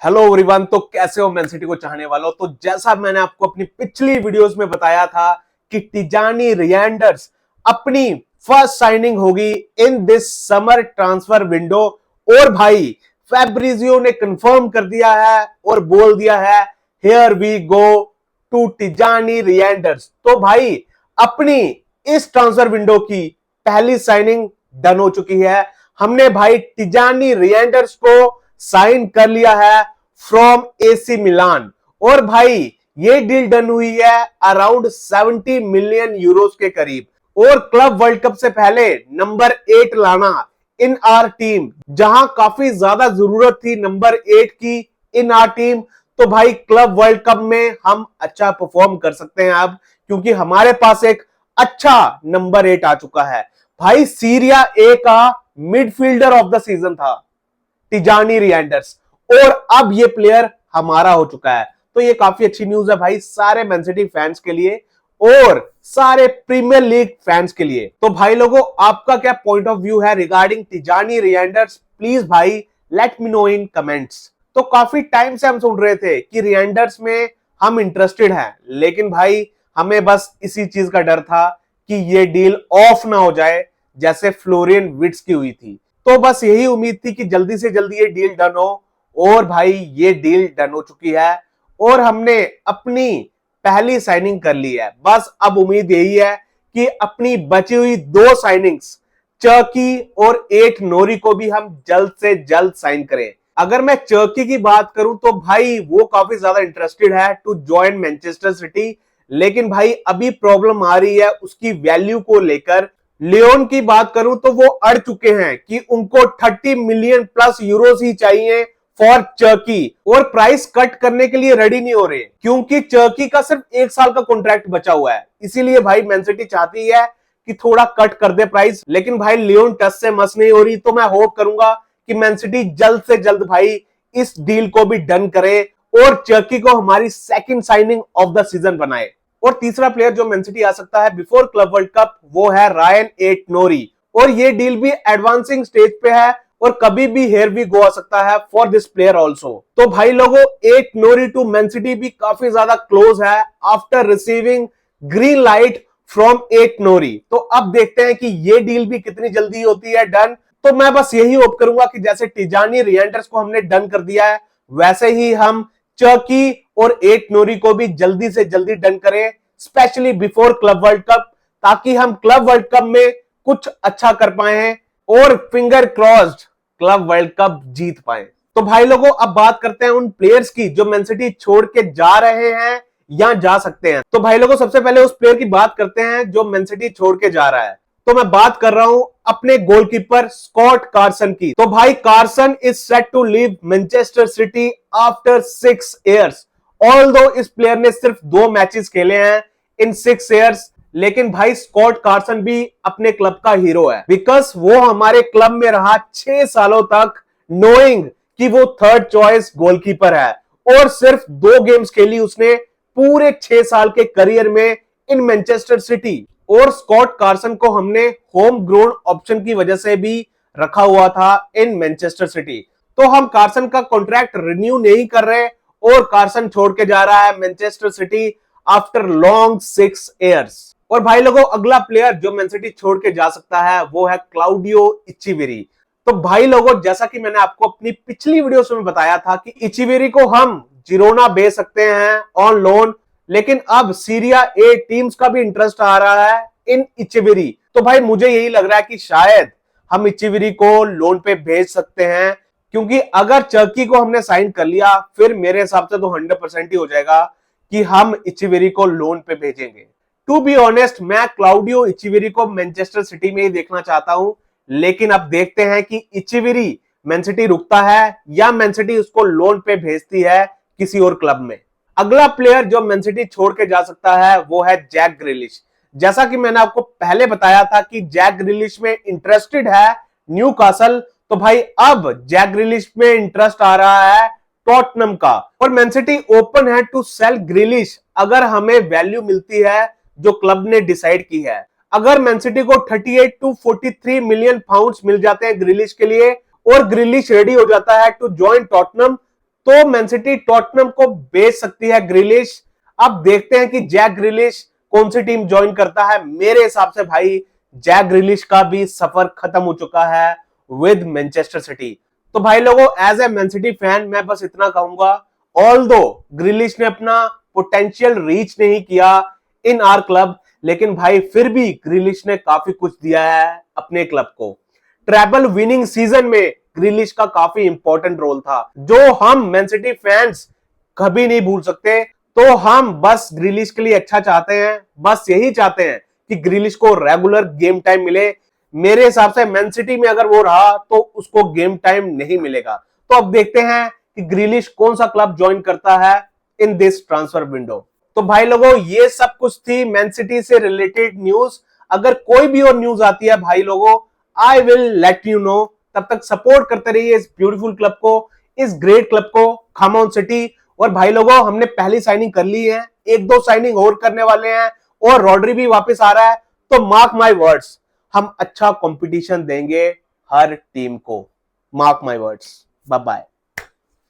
Hello everyone. तो कैसे हो मैन सिटी को चाहने वालों। तो जैसा मैंने आपको अपनी पिछली वीडियोस में बताया था कि टिजानी रियंडर्स अपनी फर्स्ट साइनिंग होगी in this summer transfer window. और भाई फैब्रिजियो ने कंफर्म कर दिया है और बोल दिया है हियर वी गो टू टिजानी रियंडर्स। तो भाई अपनी इस ट्रांसफर विंडो की पहली साइनिंग डन हो चुकी है। हमने भाई टिजानी रियंडर्स को साइन कर लिया है फ्रॉम एसी मिलान। और भाई ये डील डन हुई है अराउंड 70 मिलियन यूरोस के करीब। और क्लब वर्ल्ड कप से पहले नंबर 8 लाना इन आर टीम, जहां काफी ज्यादा जरूरत थी नंबर 8 की इन आर टीम। तो भाई क्लब वर्ल्ड कप में हम अच्छा परफॉर्म कर सकते हैं अब, क्योंकि हमारे पास एक अच्छा नंबर 8 आ चुका है। भाई सीरिया ए का मिडफील्डर ऑफ द सीजन था टिजानी रियंडर्स, और अब ये प्लेयर हमारा हो चुका है। तो ये काफी अच्छी न्यूज है भाई सारे मैन सिटी फैंस के लिए और सारे प्रीमियर लीग फैंस के लिए। तो भाई लोगों, आपका क्या पॉइंट ऑफ व्यू है रिगार्डिंग टिजानी रियंडर्स? प्लीज भाई लेट मी नो इन कमेंट्स। तो काफी टाइम से हम सुन रहे थे कि रियंडर्स में हम इंटरेस्टेड हैं, लेकिन भाई हमें बस इसी चीज का डर था कि ये डील ऑफ ना हो जाए जैसे फ्लोरियन विट्स की हुई थी। तो बस यही उम्मीद थी कि जल्दी से जल्दी ये डील डन हो, और भाई ये डील डन हो चुकी है और हमने अपनी पहली साइनिंग कर ली है। बस अब उम्मीद यही है कि अपनी बची हुई 2 साइनिंग्स चर्की और 8 नोरी को भी हम जल्द से जल्द साइन करें। अगर मैं चर्की की बात करूं तो भाई वो काफी ज्यादा इंटरेस्टेड है टू ज्वाइन मैनचेस्टर सिटी, लेकिन भाई अभी प्रॉब्लम आ रही है उसकी वैल्यू को लेकर। लियोन की बात करूं तो वो अड़ चुके हैं कि उनको 30 मिलियन प्लस यूरोस ही चाहिए फॉर चर्की, और प्राइस कट करने के लिए रेडी नहीं हो रहे क्योंकि चर्की का सिर्फ 1 साल का कॉन्ट्रैक्ट बचा हुआ है। इसीलिए भाई मैन सिटी चाहती है कि थोड़ा कट कर दे प्राइस, लेकिन भाई लियोन टच से मस नहीं हो रही। तो मैं होप करूंगा कि मैन सिटी जल्द से जल्द भाई इस डील को भी डन करे और चर्की को हमारी second signing off the season बनाए। और तीसरा प्लेयर जो मैन सिटी आ सकता है बिफोर क्लब वर्ल्ड कप वो है रायन एट नोरी, और ये डील भी एडवांसिंग स्टेज पे है और कभी भी हेयर वी गो आ सकता है फॉर दिस प्लेयर ऑल्सो। तो भाई लोगों, एट नोरी टू मैन सिटी भी काफी ज्यादा क्लोज है after receiving green light from एट नोरी। तो अब देखते हैं कि ये डील भी कितनी जल्दी होती है डन। तो मैं बस यही होप करूंगा कि जैसे टिजानी रियंडर्स को हमने डन कर दिया है, वैसे ही हम चर्की और एट नोरी को भी जल्दी से जल्दी डन करें, specially before club world cup, ताकि हम क्लब वर्ल्ड कप में कुछ अच्छा कर पाए और finger crossed club world cup जीत पाए। तो भाई लोगों, अब बात करते हैं उन प्लेयर्स की जो मैन सिटी छोड़ के जा रहे हैं या जा सकते हैं। तो भाई लोगों, सबसे पहले उस प्लेयर की बात करते हैं जो मैन सिटी छोड़ के जा रहा है। तो मैं बात कर रहा हूं अपने गोलकीपर स्कॉट कार्सन की। तो भाई Carson is set to leave Manchester City after 6 years. Although इस प्लेयर ने सिर्फ 2 मैचेस खेले हैं इन 6 इयर्स, लेकिन भाई स्कॉट कार्सन भी अपने क्लब का हीरो है, बिकॉज वो हमारे क्लब में रहा 6 सालों तक, नोइंग कि वो थर्ड चॉइस गोलकीपर है, और सिर्फ 2 गेम्स खेली उसने पूरे 6 साल के करियर में इन मैनचेस्टर सिटी। और स्कॉट कार्सन को हमने होम ग्रोन ऑप्शन की वजह से भी रखा हुआ था इन मैनचेस्टर सिटी। तो हम कार्सन का कॉन्ट्रैक्ट रिन्यू नहीं कर रहे और कार्सन छोड़ के जा रहा है Manchester City after long 6 years. और भाई लोगों, अगला प्लेयर जो मैन सिटी छोड़ के जा सकता है वो है क्लाउडियो इचिवेरी। तो भाई लोगों, जैसा कि मैंने आपको अपनी पिछली वीडियोस में बताया था कि इचिवेरी को हम जिरोना भेज सकते हैं ऑन लोन, लेकिन अब सीरिया ए टीम्स का भी इंटरेस्ट आ रहा है इन इचिवेरी। तो भाई मुझे यही लग रहा है कि शायद हम इचिवेरी को लोन पे भेज सकते हैं, क्योंकि अगर चर्की को हमने साइन कर लिया फिर मेरे हिसाब से तो 100% ही हो जाएगा कि हम इचिवेरी को लोन पे भेजेंगे। टू बी ऑनेस्ट, मैं क्लाउडियो इचिवेरी को मैनचेस्टर सिटी में ही देखना चाहता हूं, लेकिन अब देखते हैं कि इचिवेरी मैन सिटी रुकता है या मैन सिटी उसको लोन पे भेजती है किसी और क्लब में। अगला प्लेयर जो मैन सिटी छोड़ के जा सकता है वो है जैक ग्रिलिश। जैसा कि मैंने आपको पहले बताया था कि जैक ग्रिलिश में इंटरेस्टेड है न्यूकासल, तो भाई अब जैक ग्रिलिश में इंटरेस्ट आ रहा है टॉटनम का, और मैन सिटी ओपन है टू सेल ग्रिलिश अगर हमें वैल्यू मिलती है जो क्लब ने डिसाइड की है। अगर मैन सिटी को 38 टू 43 मिलियन पाउंड्स मिल जाते हैं ग्रिलिश के लिए और ग्रिलिश रेडी हो जाता है टू ज्वाइन टॉटनम, तो मैन सिटी टॉटनहम को बेच सकती है ग्रिलिश। अब देखते हैं कि जैक ग्रिलिश कौन सी टीम ज्वाइन करता है। मेरे हिसाब से भाई जैक ग्रिलिश का भी सफर खत्म हो चुका है विद मैनचेस्टर सिटी। तो भाई लोगों, as a Man City fan मैं बस इतना कहूंगा, ऑल्दो ग्रिलिश ने अपना पोटेंशियल रीच नहीं किया इन आर क्लब, लेकिन भाई फिर भी ग्रिलिश ने काफी कुछ दिया है अपने क्लब को। ट्रेबल विनिंग सीजन में ग्रिलिश का काफी इंपॉर्टेंट रोल था, जो हम मैन सिटी फैंस कभी नहीं भूल सकते। तो हम बस ग्रिलिश के लिए अच्छा चाहते हैं, बस यही चाहते हैं कि ग्रिलिश को रेगुलर गेम टाइम मिले। मेरे हिसाब से मैन सिटी में अगर वो रहा तो उसको गेम टाइम नहीं मिलेगा। तो अब देखते हैं कि ग्रिलिश कौन सा क्लब ज्वाइन करता है इन दिस ट्रांसफर विंडो। तो भाई लोगों, ये सब कुछ थी मैन सिटी से रिलेटेड न्यूज। अगर कोई भी और न्यूज आती है भाई लोगों, I will let you know. तब तक सपोर्ट करते रहिए इस ब्यूटीफुल क्लब को, इस ग्रेट क्लब को, कम ऑन सिटी। और भाई लोगों, हमने पहली साइनिंग कर ली है, एक दो साइनिंग और करने वाले हैं, और रॉड्री भी वापस आ रहा है। तो मार्क माय वर्ड्स, हम अच्छा कंपटीशन देंगे हर टीम को। Mark my words. Bye bye.